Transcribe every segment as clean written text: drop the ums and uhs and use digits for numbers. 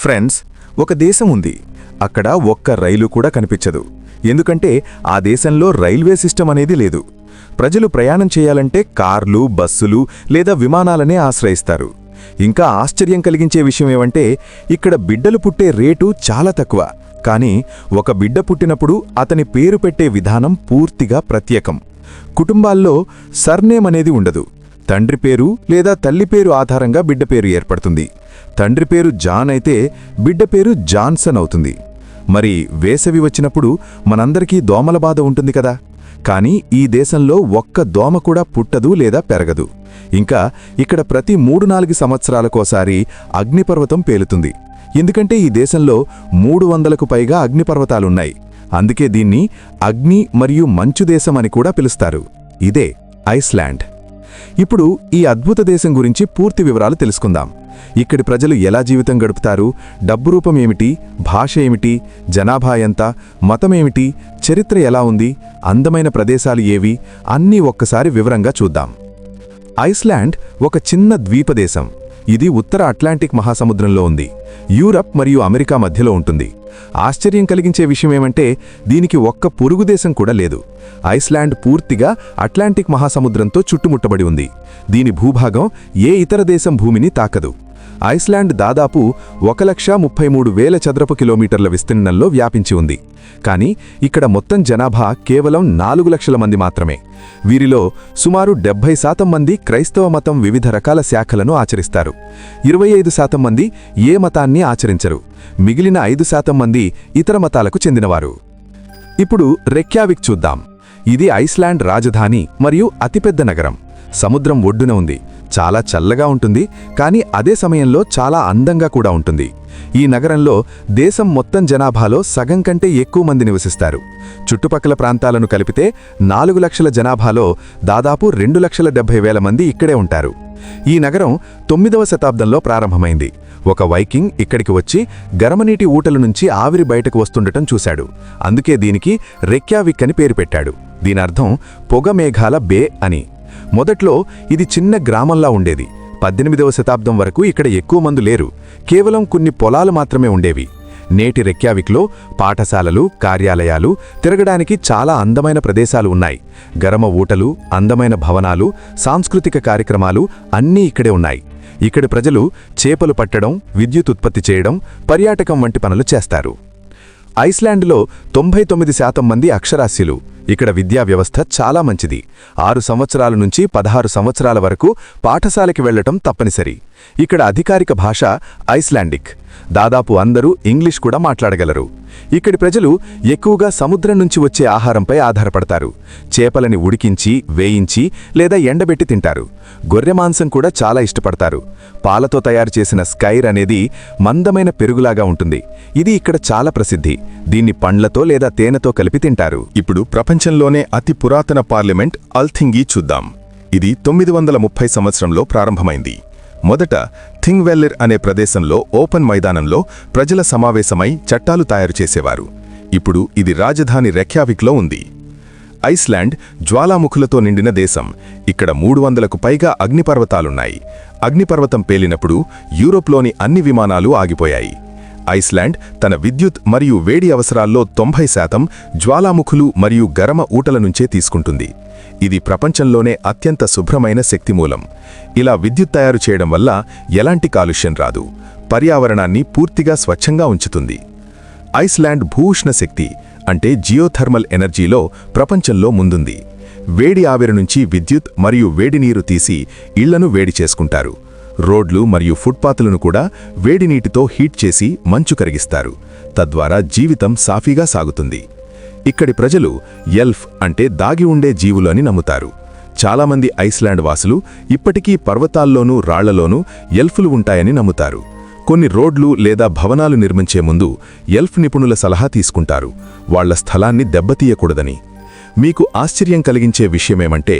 Friends, ఒక దేశం ఉంది. అక్కడ ఒక్క రైలు కూడా కనిపించదు. ఎందుకంటే ఆ దేశంలో రైల్వే సిస్టమ్ అనేది లేదు. ప్రజలు ప్రయాణం చేయాలంటే కార్లు, బస్సులు లేదా విమానాలనే ఆశ్రయిస్తారు. ఇంకా ఆశ్చర్యం కలిగించే విషయమేమంటే ఇక్కడ బిడ్డలు పుట్టే రేటు చాలా తక్కువ. కానీ ఒక బిడ్డ పుట్టినప్పుడు అతని పేరు పెట్టే విధానం పూర్తిగా ప్రత్యేకం. కుటుంబాల్లో సర్నేమ్ అనేది ఉండదు. తండ్రి పేరు లేదా తల్లి పేరు ఆధారంగా బిడ్డ పేరు ఏర్పడుతుంది. తండ్రి పేరు జాన్ అయితే బిడ్డ పేరు జాన్సన్ అవుతుంది. మరి వేసవి వచ్చినప్పుడు మనందరికీ దోమల బాధ ఉంటుంది కదా. కానీ ఈ దేశంలో ఒక్క దోమ కూడా పుట్టదు లేదా పెరగదు. ఇంకా ఇక్కడ ప్రతి 3-4 సంవత్సరాలకోసారి అగ్నిపర్వతం పేలుతుంది. ఎందుకంటే ఈ దేశంలో 300కు పైగా అగ్నిపర్వతాలున్నాయి. అందుకే దీన్ని అగ్ని మరియు మంచు దేశం అని కూడా పిలుస్తారు. ఇదే ఐస్లాండ్. ఇప్పుడు ఈ అద్భుత దేశం గురించి పూర్తి వివరాలు తెలుసుకుందాం. ఇక్కడి ప్రజలు ఎలా జీవితం గడుపుతారు, డబ్బు రూపం ఏమిటి, భాష ఏమిటి, జనాభా ఎంత, మతమేమిటి, చరిత్ర ఎలా ఉంది, అందమైన ప్రదేశాలు ఏవి అన్నీ ఒక్కసారి వివరంగా చూద్దాం. ఐస్లాండ్ ఒక చిన్న ద్వీపదేశం. ఇది ఉత్తర అట్లాంటిక్ మహాసముద్రంలో ఉంది. యూరప్ మరియు అమెరికా మధ్యలో ఉంటుంది. ఆశ్చర్యం కలిగించే విషయమేమంటే దీనికి ఒక్క పొరుగు దేశం కూడా లేదు. ఐస్లాండ్ పూర్తిగా అట్లాంటిక్ మహాసముద్రంతో చుట్టుముట్టబడి ఉంది. దీని భూభాగం ఏ ఇతర దేశం భూమిని తాకదు. ఐస్లాండ్ దాదాపు 1,33,000 చదరపు కిలోమీటర్ల విస్తీర్ణంలో వ్యాపించి ఉంది. కానీ ఇక్కడ మొత్తం జనాభా కేవలం 4 లక్షల మంది మాత్రమే. వీరిలో సుమారు 70% మంది క్రైస్తవ మతం వివిధ రకాల శాఖలను ఆచరిస్తారు. 25% మంది ఏ మతాన్ని ఆచరించరు. మిగిలిన 5% మంది ఇతర మతాలకు చెందినవారు. ఇప్పుడు రెక్యావిక్ చూద్దాం. ఇది ఐస్లాండ్ రాజధాని మరియు అతిపెద్ద నగరం. సముద్రం ఒడ్డున ఉంది. చాలా చల్లగా ఉంటుంది, కానీ అదే సమయంలో చాలా అందంగా కూడా ఉంటుంది. ఈ నగరంలో దేశం మొత్తం జనాభాలో సగం కంటే ఎక్కువ మంది నివసిస్తారు. చుట్టుపక్కల ప్రాంతాలను కలిపితే 4 లక్షల జనాభాలో దాదాపు 2,70,000 మంది ఇక్కడే ఉంటారు. ఈ నగరం 9వ శతాబ్దంలో ప్రారంభమైంది. ఒక వైకింగ్ ఇక్కడికి వచ్చి గరమనీటి ఊటల నుంచి ఆవిరి బయటకు వస్తుండటం చూశాడు. అందుకే దీనికి రెక్యావిక్ అని పేరు పెట్టాడు. దీనర్థం పొగ మేఘాల బే అని. మొదట్లో ఇది చిన్న గ్రామంలా ఉండేది. 18వ శతాబ్దం వరకు ఇక్కడ ఎక్కువ మంది లేరు. కేవలం కొన్ని పొలాలు మాత్రమే ఉండేవి. నేటి రెక్యావిక్లో పాఠశాలలు, కార్యాలయాలు, తిరగడానికి చాలా అందమైన ప్రదేశాలు ఉన్నాయి. గరమ ఊటలు, అందమైన భవనాలు, సాంస్కృతిక కార్యక్రమాలు అన్నీ ఇక్కడే ఉన్నాయి. ఇక్కడి ప్రజలు చేపలు పట్టడం, విద్యుత్ ఉత్పత్తి చేయడం, పర్యాటకం వంటి పనులు చేస్తారు. ఐస్లాండ్లో 99% మంది అక్షరాస్యులు. ఇక్కడ విద్యా వ్యవస్థ చాలా మంచిది. 6 సంవత్సరాల నుంచి 16 సంవత్సరాల వరకు పాఠశాలకి వెళ్లటం తప్పనిసరి. ఇక్కడ అధికారిక భాష ఐస్లాండిక్. దాదాపు అందరూ ఇంగ్లీష్ కూడా మాట్లాడగలరు. ఇక్కడి ప్రజలు ఎక్కువగా సముద్రం నుంచి వచ్చే ఆహారంపై ఆధారపడతారు. చేపలని ఉడికించి, వేయించి లేదా ఎండబెట్టి తింటారు. గొర్రె మాంసం కూడా చాలా ఇష్టపడతారు. పాలతో తయారు చేసిన స్కైర్ అనేది మందమైన పెరుగులాగా ఉంటుంది. ఇది ఇక్కడ చాలా ప్రసిద్ధి. దీన్ని పండ్లతో లేదా తేనెతో కలిపి తింటారు. ఇప్పుడు ప్రపంచంలోనే అతి పురాతన పార్లమెంట్ అల్థింగి చూద్దాం. ఇది 930 సంవత్సరంలో ప్రారంభమైంది. మొదట థింగ్వెల్లెర్ అనే ప్రదేశంలో ఓపెన్ మైదానంలో ప్రజల సమావేశమై చట్టాలు తయారు చేసేవారు. ఇప్పుడు ఇది రాజధాని రెక్యావిక్లో ఉంది. ఐస్లాండ్ జ్వాలాముఖులతో నిండిన దేశం. ఇక్కడ 300కు పైగా అగ్నిపర్వతాలున్నాయి. అగ్నిపర్వతం పేలినప్పుడు యూరోప్లోని అన్ని విమానాలు ఆగిపోయాయి. ఐస్లాండ్ తన విద్యుత్ మరియు వేడి అవసరాల్లో 90% జ్వాలాముఖులు మరియు గరమ ఊటల నుంచే తీసుకుంటుంది. ఇది ప్రపంచంలోనే అత్యంత శుభ్రమైన శక్తిమూలం. ఇలా విద్యుత్ తయారు చేయడం వల్ల ఎలాంటి కాలుష్యం రాదు. పర్యావరణాన్ని పూర్తిగా స్వచ్ఛంగా ఉంచుతుంది. ఐస్లాండ్ భూఉష్ణ శక్తి అంటే జియోథర్మల్ ఎనర్జీలో ప్రపంచంలో ముందుంది. వేడి ఆవిరి నుంచి విద్యుత్ మరియు వేడి నీరు తీసి ఇళ్లను వేడి చేసుకుంటారు. రోడ్లు మరియు ఫుట్పాత్లను కూడా వేడి నీటితో హీట్ చేసి మంచు కరిగిస్తారు. తద్వారా జీవితం సాఫీగా సాగుతుంది. ఇక్కడి ప్రజలు ఎల్ఫ్ అంటే దాగి ఉండే జీవులు అని నమ్ముతారు. చాలామంది ఐస్లాండ్ వాసులు ఇప్పటికీ పర్వతాల్లోనూ రాళ్లలోనూ ఎల్ఫ్లు ఉంటాయని నమ్ముతారు. కొన్ని రోడ్లు లేదా భవనాలు నిర్మించే ముందు ఎల్ఫ్ నిపుణుల సలహా తీసుకుంటారు, వాళ్ల స్థలాన్ని దెబ్బతీయకూడదని. మీకు ఆశ్చర్యం కలిగించే విషయమేమంటే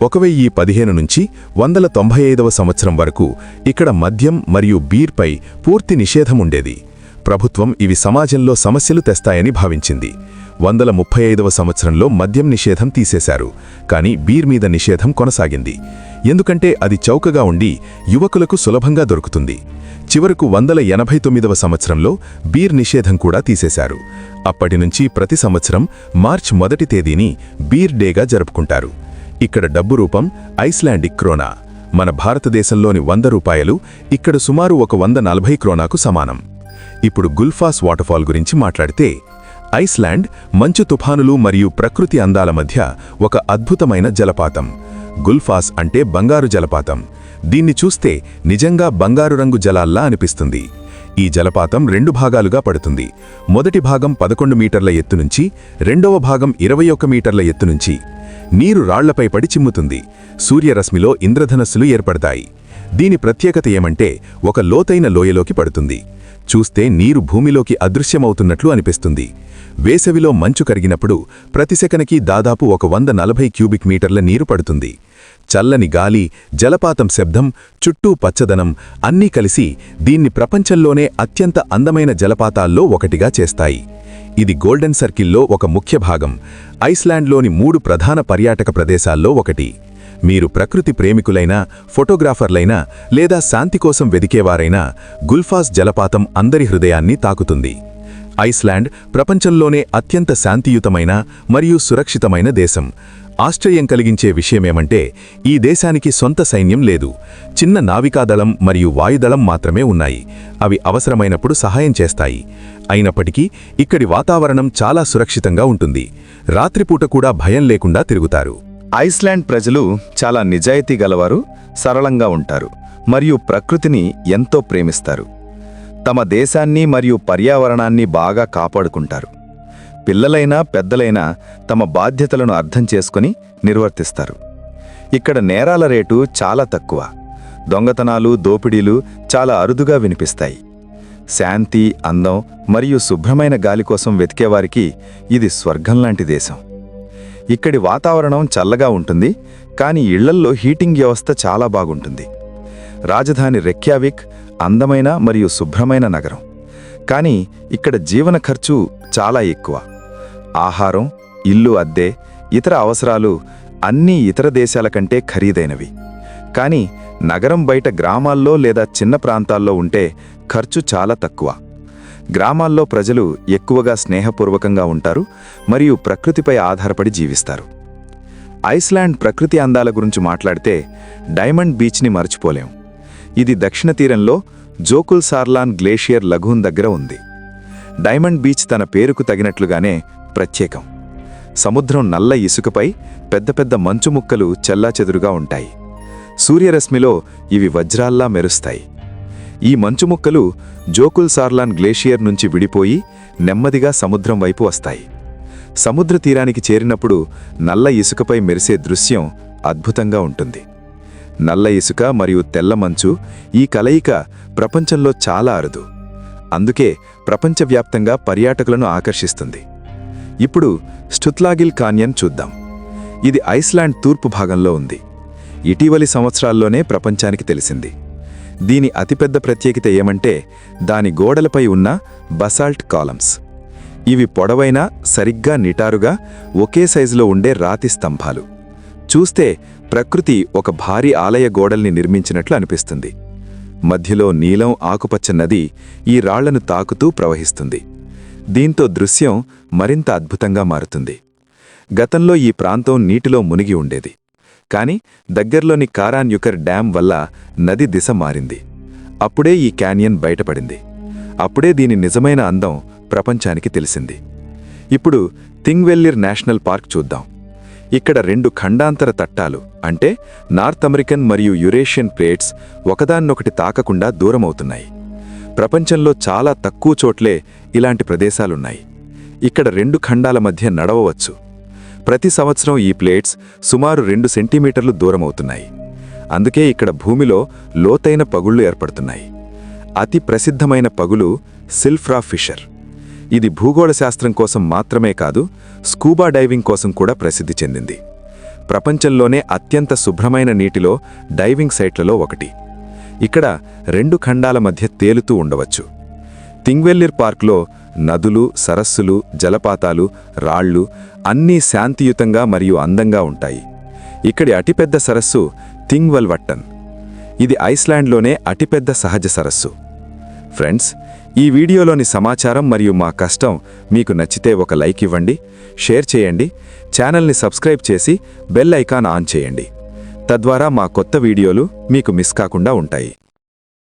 1015 నుంచి 195వ సంవత్సరం వరకు ఇక్కడ మద్యం మరియు బీర్పై పూర్తి నిషేధం ఉండేది. ప్రభుత్వం ఇవి సమాజంలో సమస్యలు తెస్తాయని భావించింది. 135వ సంవత్సరంలో మద్యం నిషేధం తీసేశారు, కానీ బీర్ మీద నిషేధం కొనసాగింది. ఎందుకంటే అది చౌకగా ఉండి యువకులకు సులభంగా దొరుకుతుంది. చివరకు 189వ సంవత్సరంలో బీర్ నిషేధం కూడా తీసేశారు. అప్పటినుంచి ప్రతి సంవత్సరం మార్చ్ 1వ తేదీని బీర్ డేగా జరుపుకుంటారు. ఇక్కడ డబ్బు రూపం ఐస్లాండిక్ క్రోనా. మన భారతదేశంలోని 100 రూపాయలు ఇక్కడ సుమారు ఒక 140 క్రోనాకు సమానం. ఇప్పుడు గుల్ఫాస్ వాటర్ఫాల్ గురించి మాట్లాడితే, ఐస్లాండ్ మంచు తుఫానులు మరియు ప్రకృతి అందాల మధ్య ఒక అద్భుతమైన జలపాతం. గుల్ఫాస్ అంటే బంగారు జలపాతం. దీన్ని చూస్తే నిజంగా బంగారు రంగు జలాల్లా అనిపిస్తుంది. ఈ జలపాతం 2 భాగాలుగా పడుతుంది. మొదటి భాగం 11 మీటర్ల ఎత్తు నుంచి, రెండవ భాగం 21 మీటర్ల ఎత్తు నుంచి. నీరు రాళ్లపై పడి చిమ్ముతుంది. సూర్యరశ్మిలో ఇంద్రధనస్సులు ఏర్పడతాయి. దీని ప్రత్యేకత ఏమంటే ఒక లోతైన లోయలోకి పడుతుంది. చూస్తే నీరు భూమిలోకి అదృశ్యమవుతున్నట్లు అనిపిస్తుంది. వేసవిలో మంచు కరిగినప్పుడు ప్రతి సెకనుకి దాదాపు ఒక 140 క్యూబిక్ మీటర్ల నీరు పడుతుంది. చల్లని గాలి, జలపాతం శబ్దం, చుట్టూ పచ్చదనం అన్నీ కలిసి దీన్ని ప్రపంచంలోనే అత్యంత అందమైన జలపాతాల్లో ఒకటిగా చేస్తాయి. ఇది గోల్డెన్ సర్కిల్లో ఒక ముఖ్య భాగం. ఐస్లాండ్లోని 3 ప్రధాన పర్యాటక ప్రదేశాల్లో ఒకటి. మీరు ప్రకృతి ప్రేమికులైనా, ఫోటోగ్రాఫర్లైనా లేదా శాంతి కోసం వెదికేవారైనా గుల్ఫాస్ జలపాతం అందరి హృదయాన్ని తాకుతుంది. ఐస్లాండ్ ప్రపంచంలోనే అత్యంత శాంతియుతమైన మరియు సురక్షితమైన దేశం. ఆశ్చర్యం కలిగించే విషయమేమంటే ఈ దేశానికి సొంత సైన్యం లేదు. చిన్న నావికాదళం మరియు వాయుదళం మాత్రమే ఉన్నాయి. అవి అవసరమైనప్పుడు సహాయం చేస్తాయి. అయినప్పటికీ ఇక్కడి వాతావరణం చాలా సురక్షితంగా ఉంటుంది. రాత్రిపూట కూడా భయం లేకుండా తిరుగుతారు. ఐస్లాండ్ ప్రజలు చాలా నిజాయితీ గలవారు, సరళంగా ఉంటారు మరియు ప్రకృతిని ఎంతో ప్రేమిస్తారు. తమ దేశాన్ని మరియు పర్యావరణాన్ని బాగా కాపాడుకుంటారు. పిల్లలైనా పెద్దలైనా తమ బాధ్యతలను అర్థం చేసుకుని నిర్వర్తిస్తారు. ఇక్కడ నేరాల రేటు చాలా తక్కువ. దొంగతనాలు, దోపిడీలు చాలా అరుదుగా వినిపిస్తాయి. శాంతి, అందం మరియు శుభ్రమైన గాలి కోసం వెతికేవారికి ఇది స్వర్గంలాంటి దేశం. ఇక్కడి వాతావరణం చల్లగా ఉంటుంది, కానీ ఇళ్లల్లో హీటింగ్ వ్యవస్థ చాలా బాగుంటుంది. రాజధాని రెక్యావిక్ అందమైన మరియు శుభ్రమైన నగరం. కానీ ఇక్కడ జీవన ఖర్చు చాలా ఎక్కువ. ఆహారం, ఇల్లు అద్దె, ఇతర అవసరాలు అన్నీ ఇతర దేశాల కంటే ఖరీదైనవి. కానీ నగరం బయట గ్రామాల్లో లేదా చిన్న ప్రాంతాల్లో ఉంటే ఖర్చు చాలా తక్కువ. గ్రామాల్లో ప్రజలు ఎక్కువగా స్నేహపూర్వకంగా ఉంటారు మరియు ప్రకృతిపై ఆధారపడి జీవిస్తారు. ఐస్లాండ్ ప్రకృతి అందాల గురించి మాట్లాడితే డైమండ్ బీచ్ని మరచిపోలేం. ఇది దక్షిణ తీరంలో జోకుల్ సార్లాన్ గ్లేషియర్ లఘూన్ దగ్గర ఉంది. డైమండ్ బీచ్ తన పేరుకు తగినట్లుగానే ప్రత్యేకం. సముద్రం నల్ల ఇసుకపై పెద్ద పెద్ద మంచు ముక్కలు చెల్లాచెదురుగా ఉంటాయి. సూర్యరశ్మిలో ఇవి వజ్రాల్లా మెరుస్తాయి. ఈ మంచు ముక్కలు జోకుల్ సార్లాన్ గ్లేషియర్ నుంచి విడిపోయి నెమ్మదిగా సముద్రం వైపు వస్తాయి. సముద్ర తీరానికి చేరినప్పుడు నల్ల ఇసుకపై మెరిసే దృశ్యం అద్భుతంగా ఉంటుంది. నల్ల ఇసుక మరియు తెల్ల మంచు ఈ కలయిక ప్రపంచంలో చాలా అరుదు. అందుకే ప్రపంచవ్యాప్తంగా పర్యాటకులను ఆకర్షిస్తుంది. ఇప్పుడు స్టుత్లాగిల్ కాన్యన్ చూద్దాం. ఇది ఐస్లాండ్ తూర్పు భాగంలో ఉంది. ఇటీవలి సంవత్సరాల్లోనే ప్రపంచానికి తెలిసింది. దీని అతిపెద్ద ప్రత్యేకత ఏమంటే దాని గోడలపై ఉన్న బసాల్ట్ కాలమ్స్. ఇవి పొడవైన, సరిగ్గా నిటారుగా ఒకే సైజులో ఉండే రాతి స్తంభాలు. చూస్తే ప్రకృతి ఒక భారీ ఆలయ గోడల్ని నిర్మించినట్లు అనిపిస్తుంది. మధ్యలో నీలం ఆకుపచ్చ నది ఈ రాళ్లను తాకుతూ ప్రవహిస్తుంది. దీంతో దృశ్యం మరింత అద్భుతంగా మారుతుంది. గతంలో ఈ ప్రాంతం నీటిలో మునిగి ఉండేది. కాని దగ్గర్లోని కారాన్యుకర్ డ్యాం వల్ల నది దిశ మారింది. అప్పుడే ఈ క్యానియన్ బయటపడింది. అప్పుడే దీని నిజమైన అందం ప్రపంచానికి తెలిసింది. ఇప్పుడు థింగ్వెల్లిర్ నేషనల్ పార్క్ చూద్దాం. ఇక్కడ 2 ఖండాంతర తట్టాలు అంటే నార్త్ అమెరికన్ మరియు యురేషియన్ ప్లేట్స్ ఒకదాన్నొకటి తాకకుండా దూరమవుతున్నాయి. ప్రపంచంలో చాలా తక్కువ చోట్లే ఇలాంటి ప్రదేశాలున్నాయి. ఇక్కడ 2 ఖండాల మధ్య నడవవచ్చు. ప్రతి సంవత్సరం ఈ ప్లేట్స్ సుమారు 2 సెంటీమీటర్లు దూరమవుతున్నాయి. అందుకే ఇక్కడ భూమిలో లోతైన పగుళ్లు ఏర్పడుతున్నాయి. అతి ప్రసిద్ధమైన పగులు సిల్ఫ్రా ఫిషర్. ఇది భూగోళ శాస్త్రం కోసం మాత్రమే కాదు, స్కూబా డైవింగ్ కోసం కూడా ప్రసిద్ధి చెందింది. ప్రపంచంలోనే అత్యంత శుభ్రమైన నీటిలో డైవింగ్ సైట్లలో ఒకటి. ఇక్కడ 2 ఖండాల మధ్య తేలుతూ ఉండవచ్చు. థింగ్వెల్లిర్ పార్క్లో నదులు, సరస్సులు, జలపాతాలు, రాళ్లు అన్నీ శాంతియుతంగా మరియు అందంగా ఉంటాయి. ఇక్కడి అతిపెద్ద సరస్సు థింగ్వల్వట్టన్. ఇది ఐస్లాండ్లోనే అతిపెద్ద సహజ సరస్సు. ఫ్రెండ్స్, ఈ వీడియోలోని సమాచారం మరియు మా కష్టం మీకు నచ్చితే ఒక లైక్ ఇవ్వండి, షేర్ చేయండి, ఛానల్ని సబ్స్క్రైబ్ చేసి బెల్ ఐకాన్ ఆన్ చేయండి. తద్వారా మా కొత్త వీడియోలు మీకు మిస్ కాకుండా ఉంటాయి.